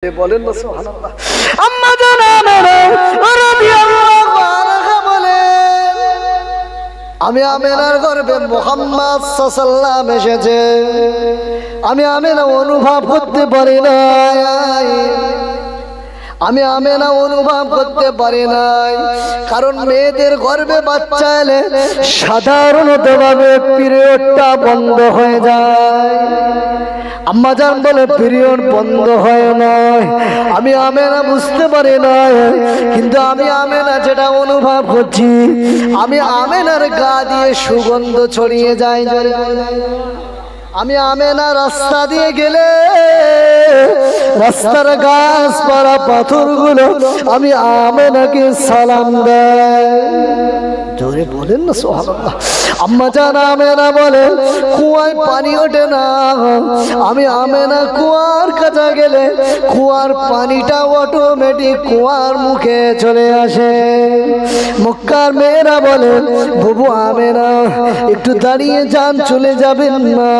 বলেন না সুবহানাল্লাহ। আম্মা জান রাদিয়াল্লাহু আনহা বলেন, আমি আমিনার গর্ভে মুহাম্মদ সাল্লাল্লাহু আলাইহি ওয়াসাল্লাম এসেছে, আমি আমিনা অনুভব করতে পারি নাই, আমি আমিনা অনুভব করতে পারি নাই। কারণ মেয়েদের গর্ভে বাচ্চা এলে সাধারণতভাবে পিরিয়ডটা বন্ধ হয়ে যায়। আম্মা জান বলে পিরিয়ড বন্ধ হয় না, আমি আমিনা বুঝতে পারি না, কিন্তু আমি আমিনা যেটা অনুভব করছি, আমি আমিনার গা দিয়ে সুগন্ধ ছড়িয়ে যায়। আমি আমিনা রাস্তা দিয়ে গেলে রাস্তার গাছপালা পাথরগুলো আমি আমিনাকে সালাম দেয়। জোরে বলেন না সুবহানাল্লাহ। আম্মা জান আমিনা বলে, কুয়ায় পানি ওঠে না, আমি আমিনা কুয়ার কাছে গেলে কুয়ার পানিটা অটোমেটিক কুয়ার মুখে চলে আসে। মক্কার মেয়েরা বলে, বুবু আমিনা একটু দাঁড়িয়ে যান, চলে যাবেন না,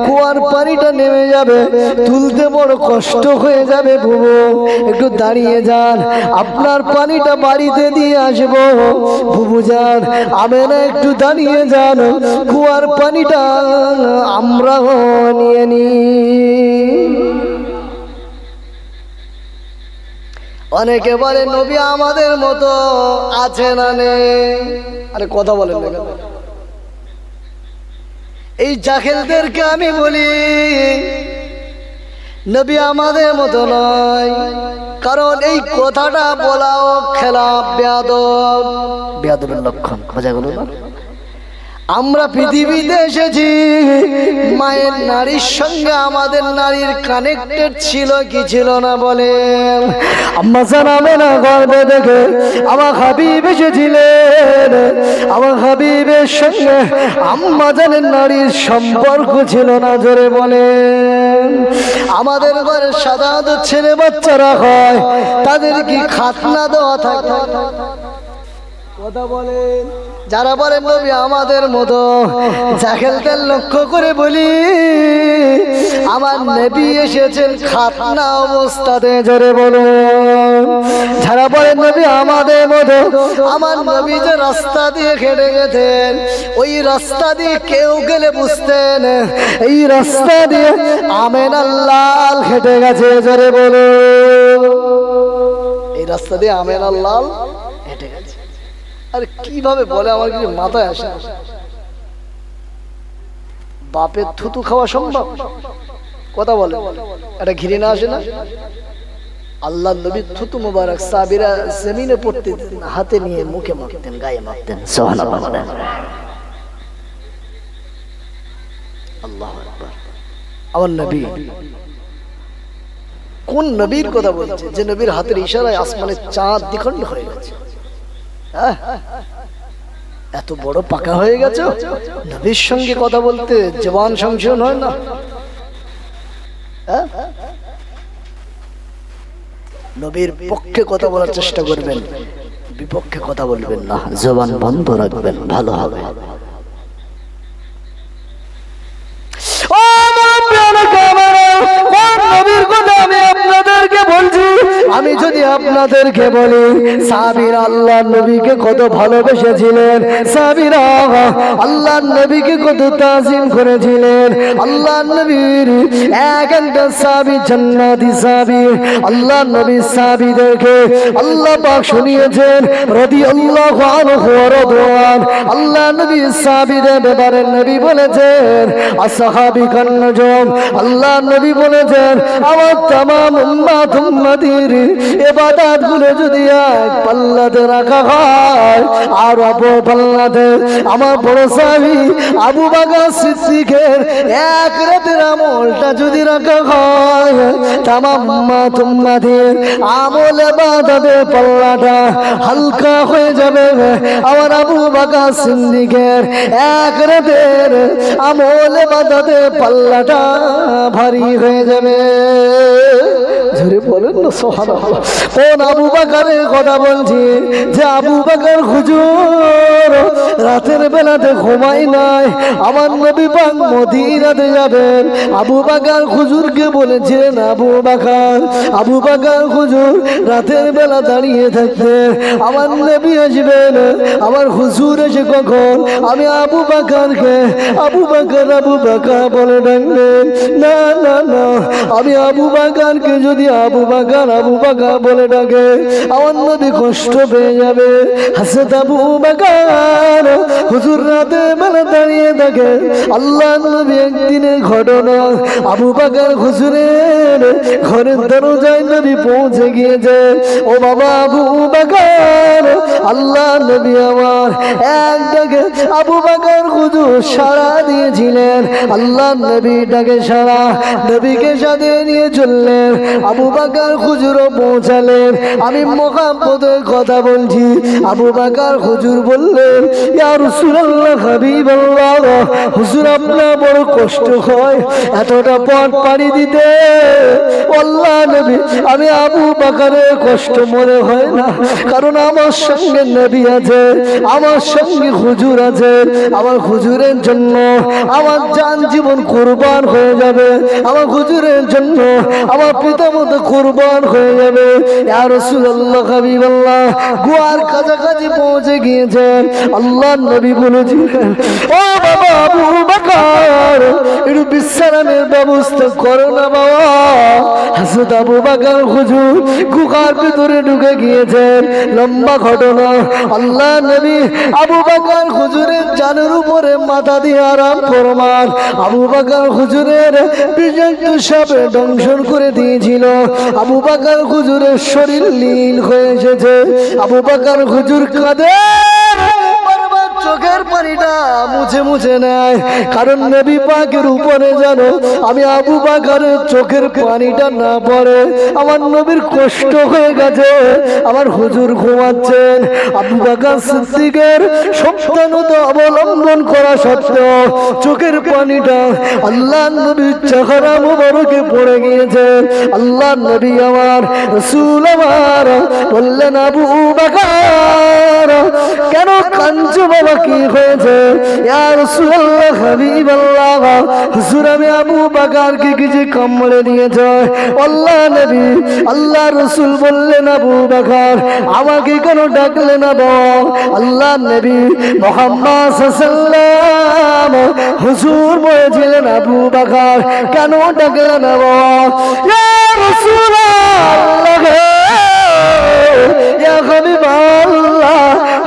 কুয়ার পানিটা নেমে যাবে, তুলতে বড় কষ্ট হয়ে যাবে, বুবু একটু দাঁড়িয়ে যান, আপনার পানিটা বাড়িতে দিয়ে আসবো। বুবু যান, আমিনা একটু দাঁড়িয়ে যান, কুয়ার পানিটা আমরা নিয়ে নি। অনেকে বলে নবী আমাদের মতো আছে না নেই, আরে কথা বলেন না। এই জাহেলদেরকে আমি বলি, নবী আমাদের মতো নয়, কারণ এই কথাটা বলাও খেলাফ, বেয়াদব, বেয়াদবের লক্ষণ। বোঝা গেল না? আমরা পৃথিবীতে এসেছি, মায়ের নারীর সঙ্গে আমাদের নারীর কানেক্টেড ছিল কি ছিল না বলেন? আম্মা জান আমিনা গর্ভে দেখে আমার হাবিব এসেছিলেন, আমার হাবিবের সঙ্গে আম্মা জানের নারীর সম্পর্ক ছিল না। জোরে বলেন। আমাদের ঘরে সাধারণত ছেলে বাচ্চারা হয়, তাদের কি খাতনা দেওয়া থাকে? কথা বলেন। যারা বলেন নবী আমাদের মতো, জাহেলদের লক্ষ্য করে বলি, আমার নবী এসেছেন খাতনা অবস্থাতে। জোরে বলুন। যারা বলেন নবী আমাদের মতো, আমার নবী যে রাস্তা দিয়ে হেঁটে গেছেন, ওই রাস্তা দিয়ে কেউ গেলে বুঝতেন এই রাস্তা দিয়ে আমিনা লাল হেঁটে গেছে। জোরে বলুন। এই রাস্তা দিয়ে আমিনা লাল হেঁটে গেছে। আরে কিভাবে বলে আমার কিছু মাথায় আসে। বাপের থুতু খাওয়া সম্ভব? কথা বলে, এটা ঘৃণা আসে না? আল্লাহ নবী থুতু মুবারক সাহাবীরা জমিনে পড়তে হাতে নিয়ে মুখে মাখতেন, গায়ে মাখতেন। সুবহানাল্লাহ। আল্লাহু আকবার। আমার নবী, কোন নবীর কথা বলছে যে নবীর হাতের ইশারায় আসমানের চাঁদ দ্বিখণ্ড হয়ে গেছে? এত বড় পাকা হয়ে গেছে, নবীর সঙ্গে কথা বলতে জবান সংশোধন হয় না? নবীর পক্ষে কথা বলার চেষ্টা করবেন, বিপক্ষে কথা বলবেন না, জবান বন্ধ রাখবেন, ভালো হবে। আমি যদি আপনাদেরকে বলি, সাহাবীরা আল্লাহ নবীকে কত ভালোবেসেছিলেন, সাহাবীরা আল্লাহ নবীকে কত তাজিম করেছিলেন। আল্লাহ নবীর এক একটা সাহাবী জান্নাতি সাহাবী, আল্লাহ নবীর সাহাবীদেরকে আল্লাহ পাক শুনিয়েছেন রাদিয়াল্লাহু আনহু ওয়া রাদওয়ান। আল্লাহ নবীর সাহাবীদের ব্যাপারে নবী বলেছেন আসহাবী কান্নজম। আল্লাহ নবী বলেছেন আমার তামাম উম্মত উম্মতির ইবাদত গুলো যদি এক পাল্লাতে রাখা হয়, আর অপর পাল্লাতে আমার বড় সাহাবী আবু বকর সিদ্দিকের এক রাতের আমলটা যদি রাখা হয়, তামাম উম্মত উম্মতির আমল ইবাদতের পাল্লাটা হালকা হয়ে যাবে। আমার আবু বকর সিদ্দিকের এক রাতের আমল ইবাদতের পাল্লাটা ভারী হয়ে যাবে। জোরে বলেন না সুবহানাল্লাহ। কোন আবু বকরের কথা বলছি যে আবু বকর হুজুর রাতের বেলাতে ঘুমায় নাই, আমার নবী পাক মদিনাতে যাবেন। আবু বকর হুজুরকে বলেছিলেন আবু বকর হুজুর রাতের বেলা দাঁড়িয়ে থাকতে আমার নবী আসবেন, আমার হুজুর এসে কখন আমি আবু বকরকে আবু বকর বলে ডাকবেন। না না না, আমি আবু বকরকে যদি আবু বকর বলে ডাকে আমার নবী কষ্ট পেয়ে যাবে। হযরত আবু বকর হুজুর রাতে বেলা দাঁড়িয়ে থাকে। আল্লাহ নবী একদিনের ঘটনা, আবু বকর হুজুরের ঘরের দরজায় নবী পৌঁছে গিয়েছে। ও বাবা আবু বকর, আল্লাহ নবী আমার এক ডাকে আবু বকর হুজুর সাড়া দিয়েছিলেন। আল্লাহ নবী ডাকে সাড়া, নবীকে সাথে নিয়ে চললেন। আবু বকর হুজুরও পৌঁছালেন। আমি মুহাম্মদের কথা বলছি। আবু বকর হুজুর বললেন ইয়া রাসূলুল্লাহ হাবিবাল্লাহ, হুজুর আপনার বড় কষ্ট হয় এতটা পথ পাড়ি দিতে। আল্লাহ নবী আমি আবু বকরের কষ্ট মনে হয় না, কারণ আমার সঙ্গে নবী আছে, আমার সঙ্গে হুজুর আছে। আমার হুজুরের জন্য আমার জান জীবন কুরবান হয়ে যাবে, আমার হুজুরের জন্য আমার পিতামাতা কুরবান হয়ে যাবে। ইয়া রাসূলুল্লাহ হাবিবাল্লাহ গুয়ার কাছাকাছি পৌঁছে গিয়েছেন। আল্লাহ নবী বলেছিলেন ও বাবা আবু বকর একটু বিশ্রামের ব্যবস্থা করো না বাবা। হযরত আবু বকর হুজুর গুহার ভিতরে ঢুকে গিয়েছেন। লম্বা ঘটনা। আল্লাহ নবী আবু বকর হুজুরের জানের উপরে মাথা দিয়ে আরাম ফরমান। আবু বকর হুজুরের বিষাক্ত সাপে দংশন করে দিয়েছিল। আবু বকর হুজুরের শরীর লীন হয়ে এসেছে। আবু বকর হুজুর কাঁদে, চোখের পানিটা মুছে নেয়, কারণ নবী পাকের উপরে জানো আমি আবু বকরের চোখের পানিটা না পড়ে আমার নবীর কষ্ট হয়ে গেছে। আমার হুজুর ঘুমাচ্ছেন। আবু বকর সিদ্দিকের সাবধানতা অবলম্বন করা সত্ত্বেও চোখের পানিটা আল্লাহ নবীর চেহারা মুবারকে পড়ে গিয়েছে। আল্লাহ নবী আমার রাসূল আমার বললেন আবু বকর কেন কাঁদছো বাবা, কি হয়েছে? ইয়া রাসূলুল্লাহ হাবিবাল্লাহ, হুজুর আমি আবু বকরকে কিছু কামড়ে দিয়েছে। আল্লাহ নবী আল্লাহ রাসূল বললেন আবু বকর আমাকে কেন ডাকলে না বাবা? আল্লাহ নবী মুহাম্মদ সাল্লাল্লাহু আলাইহি ওয়াসাল্লাম হুজুর বলেছিলেন আবু বকর কেন ডাকলে না বাবা? ইয়া রাসূলুল্লাহ ইয়া হাবিবাল্লাহ,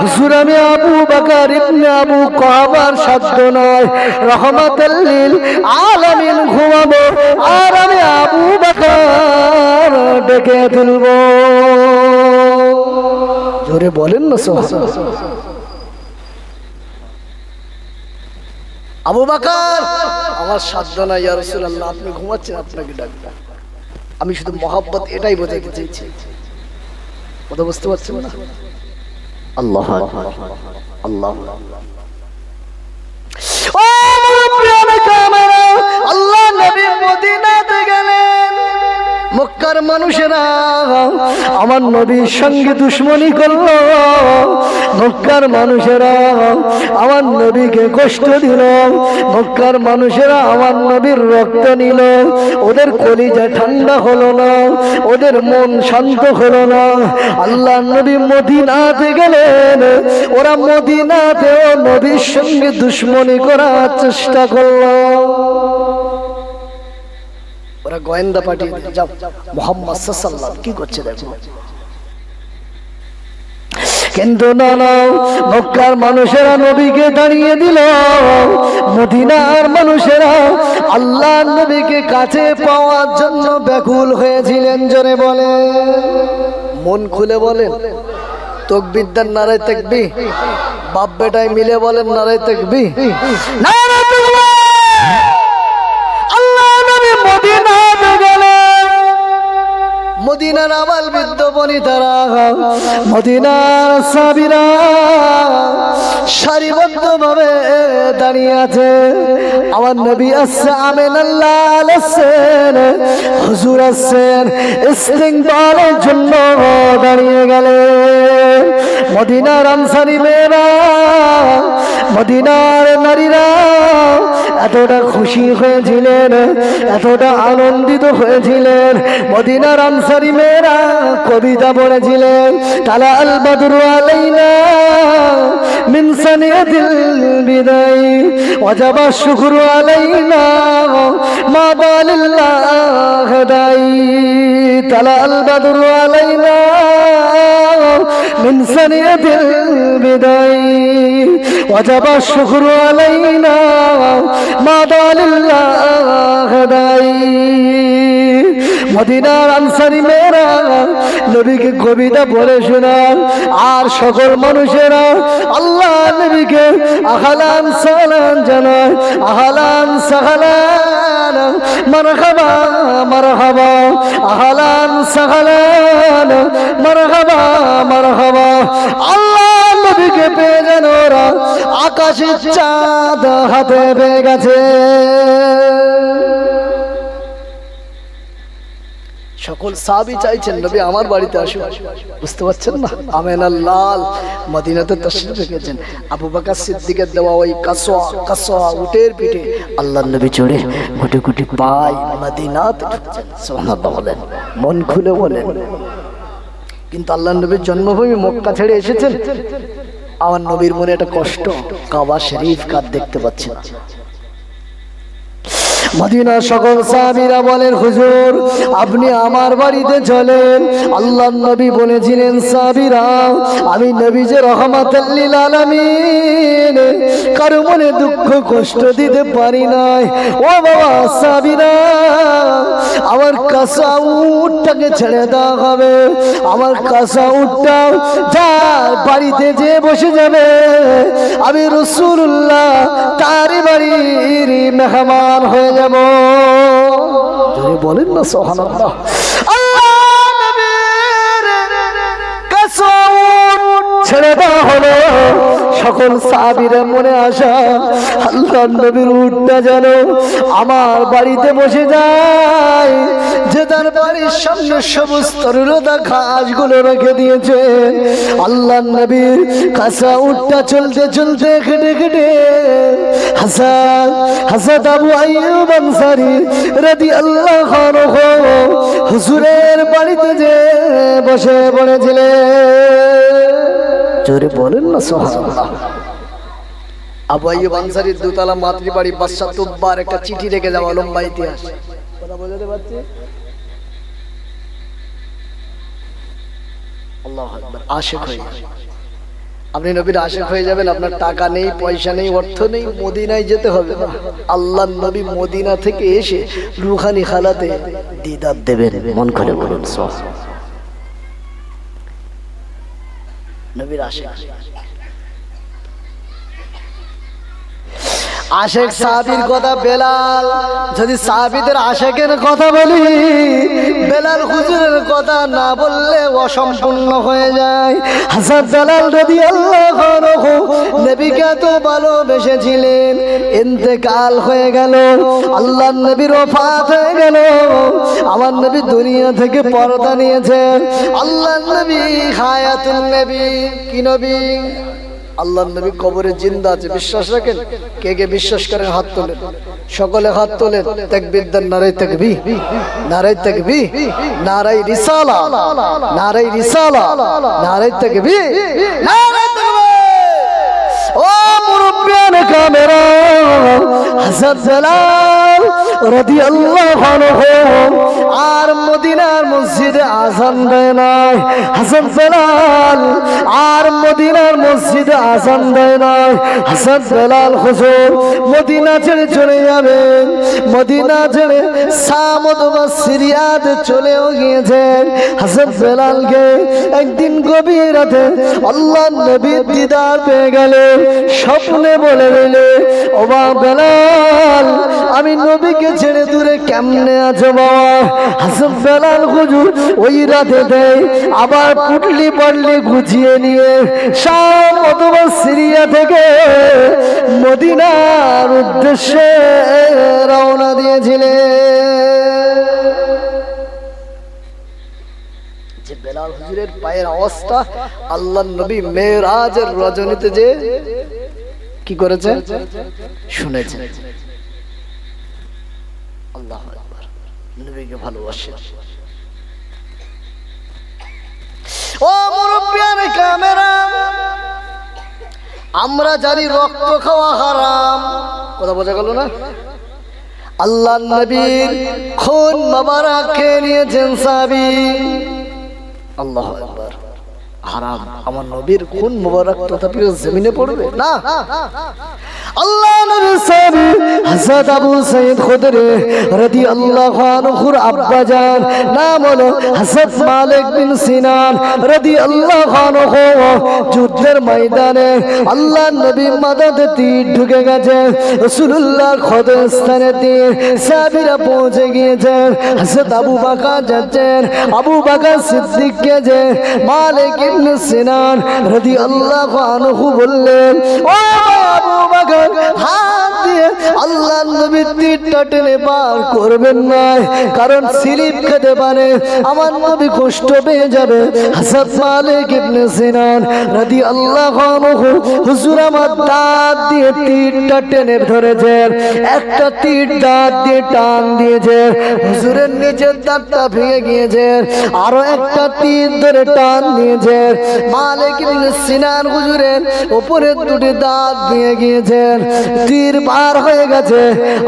হুজুর আমি আবু বকর ইবনে আবু কুহাফার সাধ্য নয়, রহমাতুল লিল আলামিন ঘুমাবো আর আমি আবু বকর ডেকে তুলবো। জোরে বলেন না সুবহানাল্লাহ। আবু বকর আমার সাধ্য নাই ইয়া রাসূলুল্লাহ, আপনি ঘুমাচ্ছেন আপনাকে ডাকবো। আমি শুধু মহব্বত এটাই বোঝাতে চাইছি, কথা বুঝতে পারছেন না? আল্লাহ আল্লাহ আল্লাহ নবী মদিনাতে গেলেন। মক্কার মানুষেরা আমার নবীর সঙ্গে দুশমনি করলো। মক্কার মানুষেরা আমার নবীকে কষ্ট দিল। মক্কার মানুষেরা আমার নবীর রক্ত নিল। ওদের কলিজা ঠান্ডা হলো না, ওদের মন শান্ত হলো না। আল্লাহ নবী মদিনাতে গেলেন, ওরা মদিনাতেও নবীর সঙ্গে দুশমনি করার চেষ্টা করলো। ওরা গোয়েন্দা পাঠিয়ে দিল, যাও মুহাম্মদ সাল্লাল্লাহু কি করছে দেখো। কিন্তু না না, মক্কার মানুষেরা নবীকে দাঁড়িয়ে দিল। মদিনার মানুষেরা আল্লাহ নবীকে কাছে পাওয়ার জন্য ব্যাকুল হয়েছিলেন। জোরে বলে, মন খুলে বলেন তাকবীর দেন, নারায়ে তাকবীর। বাপ বেটায় মিলে বলেন নারায়ে তাকবীর, নারায়ে তাকবীর। আল্লাহ নবী মদিনাতে গেলেন। মদিনার আবাল বৃদ্ধ বনিতারা, মদিনার সাহাবীরা সারিবদ্ধভাবে দাঁড়িয়ে আছে। আমার নবী আসছে, আমিনাল্লাহ আসছেন, হুজুর আসছেন, ইস্তিকবালের জন্য দাঁড়িয়ে গেলেন। মদিনার আনসারী মেয়েরা, মদিনার নারীরা এতটা খুশি হয়েছিলেন, এতটা আনন্দিত হয়েছিলেন। মদিনার আনসারী মেয়েরা কবিতা পড়েছিলেন, তালা আল বদরু আলাইনা মিন সানিয়াতিল বিদাই ওয়াজাবা শুকরু আলাইনা মা বালিল্লাহ দাই। তালা আল বদরু আলাইনা মিন সানিয়াতিল বিদাই ওয়াজাবা শুকরু আলাইনা মা বালিল্লাহ দাই। মদিনার আনসারী মেয়েরা নবীকে কবিতা পড়ে শোনান, আর সকল মানুষেরা আল্লাহ নবীকে আহলান সালাম জানায়, আহলান সাহলান মারহাবা মারহাবা, আহলান সাহলান মারহাবা মারহাবা। আল্লাহ নবীকে পেয়ে যেন ওরা আকাশের চাঁদ হাতে পেয়ে গেছে। সকল সাহাবী চাইছেন নবী আমার বাড়িতে আসুন, বুঝতে পারছেন না? আমিনাল্লাহ মদিনাতে তাশরীফ রেখেছেন। আবু বকর সিদ্দিকের দেওয়া ওই কাসওয়া উটের পিঠে আল্লাহর নবী চড়ে গুটি গুটি পায় মদিনাতে ঢুকছেন। সুবহানাল্লাহ বলেন, মন খুলে বলেন। কিন্তু আল্লাহর নবীর জন্মভূমি মক্কা ছেড়ে এসেছেন। আমার নবীর মনে একটা কষ্ট, কাবা শরীফ কার দেখতে পাচ্ছেন। মদিনার সকল সাহাবীরা বলেন, হুজুর আপনি আমার বাড়িতে চলেন। আল্লাহর নবী বলেছিলেন, সাহাবীরা আমি নবী যে রহমাতুল লিল আলামিন, কারো মনে দুঃখ কষ্ট দিতে পারি নাই। ও বাবা সাহাবীরা, আমার কাসা উটটাকে ছেড়ে দেওয়া হবে। আমার কাসা উটটা যার বাড়িতে যে বসে যাবে, আমি রাসূলুল্লাহ তার বাড়ির মেহমান হয়ে যাব। যদি বলেন না সুবহানাল্লাহ। আল্লাহ নবীর কাসা উট ছেড়ে দেওয়া হলো। সকল সাহাবীরা মনে আশা, আল্লাহর নবীর উটটা যেন আমার বাড়িতে বসে যায়, যে তার বাড়ির সামনে সবুজ তরুলতা ঘাসগুলো রেখে দিয়েছে। আল্লাহর নবীর কাসা উটটা চলতে চলতে কেটে কেটে হযরত আবু আইয়ুব আনসারী রাদিয়াল্লাহু আনহু হুজুরের বাড়িতে যে বসে পড়েছিলেন। জোরে বলেন না সুবহানাল্লাহ। আবু আইয়ুব আনসারীর দোতলা মাতৃবাড়ি বাদশাহ তুব্বার একটা চিঠি রেখে যাওয়া, লম্বা ইতিহাস। কথা বুঝতে পারছি? আল্লাহু আকবার। আশিক হয়ে আপনি নবীর আশিক হয়ে যাবেন। আপনার টাকা নেই, পয়সা নেই, অর্থ নেই, মদিনায় যেতে হবে না। আল্লাহর নবী মদিনা থেকে এসে রুহানি হালাতে দিদার দেবেন। মন খুলে বলুন সুবহানাল্লাহ। নবীর আশিক। আশিক সাহাবীর কথা বেলাল। যদি সাহাবীদের আশিকের কথা বলি, বেলাল হুজুরের কথা না বললে অসম্পূর্ণ হয়ে যায়। হযরত বেলাল রাদিয়াল্লাহু আনহু নবীকে এত ভালোবেসেছিলেন, ইন্তেকাল হয়ে গেল, আল্লাহর নবীর ওফাত হয়ে গেল। আমার নবী দুনিয়া থেকে পর্দা নিয়েছেন। আল্লাহর নবী হায়াতুন নবী। কি নবী? আল্লাহর নবী কবরে জিন্দা আছে, বিশ্বাস রাখেন? কে কে বিশ্বাস করেন হাত তোলেন, সকলে হাত তোলেন। তাকবীর দেন, নারায়ে তাকবীর, নারায়ে তাকবীর, নারায়ে রিসালা, নারায়ে রিসালা, নারায়ে তাকবীর, নারায়ে তাকবীর। ও মুরব্বিয়ান কামেরা, হযরত বেলাল রাদিয়াল্লাহু আনহু আর মদিনার মসজিদে আযান দেয় নাই। হযরত বেলাল আর মদিনার মসজিদে আযান দেয় নাই। হযরত বেলাল হুজুর মদিনা ছেড়ে চলে যাবেন। মদিনা ছেড়ে শাম অথবা সিরিয়াতে চলেও গিয়েছেন। হযরত বেলালকে একদিন গভীর রাতে আল্লাহর নবীর দিদার পেয়ে গেলেন। স্বপ্নে বলে দিলেন, ও বেলাল, আমি নবীকে ছেড়ে দূরে কেমনে আছো বাবা? হাসান বেলাল হুজুর ওই রাতে দেয় আবার পুটলি পাটলি গুছিয়ে নিয়ে শাম অথবা সিরিয়া থেকে মদিনার উদ্দেশ্যে রওনা দিয়েছিলেন। যে বেলাল হুজুরের পায়ের অবস্থা আল্লাহর নবী মেরাজের রজনীতে যে কি করেছে শুনেছেন। আল্লাহু আকবার, নবীকে ভালোবাসেন। ও মুরব্বিয়ানে ক্যামেরা, আমরা জানি রক্ত খাওয়া হারাম, কথা বোঝা গেল না? আল্লাহর নবীর খুন মোবারক খেয়ে নিয়েছেন সাহাবী। আল্লাহু আকবার, হারাম। আমার নবীর খুন মোবারক তথাপি জমিনে পড়বে না। আল্লাহ নবীর সাহাবী হযরত আবু সাঈদ খুদরি রাদিয়াল্লাহু আনহুর আব্বা জান নাম হলো হযরত মালিক বিন সিনান রাদিয়াল্লাহু আনহু যুদ্ধের ময়দানে আল্লাহর নবী মাথাতে তীর ঢুকে গেছে, রাসূলুল্লাহর ক্ষতস্থানে তীর, সাহাবীরা পৌঁছে গিয়েছেন। হযরত আবু বকর যাচ্ছেন, আবু বকর সিদ্দিককে যে মালিক ইবনে সিনান রাদিয়াল্লাহু আনহু বললেন, ও আবু বকর, হাত দিয়ে আল্লাহর নবীর তীরটা টেনে পার করবেন না, কারণ স্লিপ খেতে পারে, আমার নবী কষ্ট পেয়ে যাবে। হযরত মালিক ইবনে সিনান রাদিয়াল্লাহু আনহু হুজুর আমার দাঁত দিয়ে তীরটা টেনে ধরেছেন, একটা তীর দাঁত দিয়ে টান দিয়েছে, হুজুরের নিচের দাঁতটা ভেঙে গিয়েছে, আরো একটা তীর ধরে টান দিয়েছে, মালিক ইবনে সিনান হুজুরের উপরের দুটি দাঁত ভেঙে গিয়েছে, তীর পার হয়ে গেছে।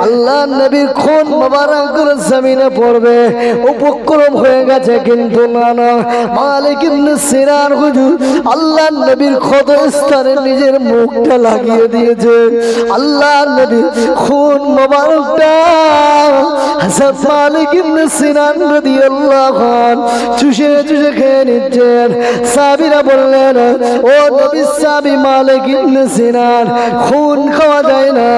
আল্লাহ নবীর খুন মোবারক জমিনে পড়বে উপক্রম হয়ে গেছে, কিন্তু না না, মালিক ইবনে সিনান হুজুর আল্লাহ নবীর ক্ষতস্থানে নিজের মুখটা লাগিয়ে দিয়েছে। আল্লাহ নবী খুন মোবারকটা হযরত মালিক ইবনে সিনান রাদিয়াল্লাহু আনহু চুষে চুষে খেয়ে নিচ্ছেন। সাহাবীরা বললেন, ও নবীর সাহাবী মালিক ইবনে সিনান, খুন খাওয়া যায় না,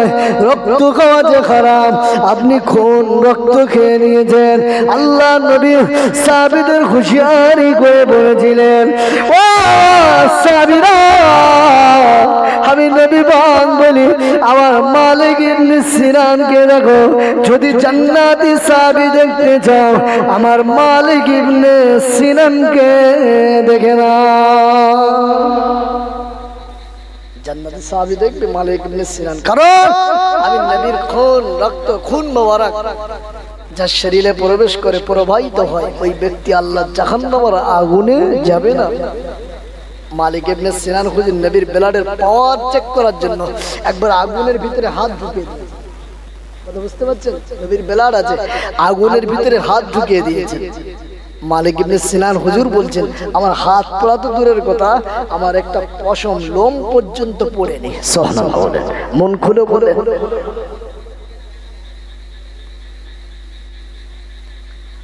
রক্ত খাওয়া যে হারাম, আপনি খুন রক্ত খেয়ে নিয়েছেন। আল্লাহ নবী সাহাবীদের হুঁশিয়ারি করে বলেছিলেন, ও সাহাবীরা, আমি নবী পাক বলি, আমার মালিক ইবনে সিনানকে দেখো, যদি জান্নাতি সাহাবী দেখতে চাও আমার মালিক ইবনে সিনানকে দেখে না। জান্নাতি সাহাবী দেখবে মালিক ইবনে সিনান, কারণ আমি নবীর খুন রক্ত খুন মোবারক যার শরীরে প্রবেশ করে প্রবাহিত হয়, ওই ব্যক্তি আল্লাহ জাহান্নামের আগুনে যাবে না। মালিক ইবনে সিনান হুজুর নবীর ব্লাডের পাওয়ার চেক করার জন্য একবার আগুনের ভিতরে হাত ঢুকিয়ে দিয়েছে, কথা বুঝতে পারছেন? নবীর ব্লাড আছে, আগুনের ভিতরে হাত ঢুকিয়ে দিয়েছে। মালিক ইবনে সিনান হুজুর বলছেন, আমার হাত পড়া তো দূরের কথা, আমার একটা পশম লোম পর্যন্ত পড়েনি। সুবহানাল্লাহ, মন খুলে বলেন।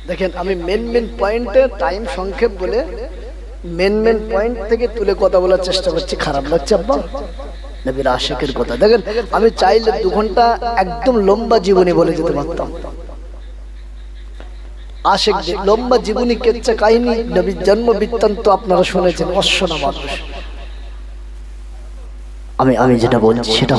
দেখেন, আমি মেন পয়েন্টে টাইম সংক্ষেপ বলে মেন পয়েন্ট থেকে তুলে কথা বলার চেষ্টা করছি। খারাপ লাগছে আব্বা? নবীর আশিকের কথা। দেখেন, আমি চাইলে 2 ঘন্টা একদম লম্বা জীবনী বলে যেতে পারতাম। আশিক লম্বা জীবনী, কেচ্ছা কাহিনী, নবীর জন্ম বৃত্তান্ত আপনারা শুনেছেন, অশ্বনা মানুষ। আমি যেটা বলছি সেটা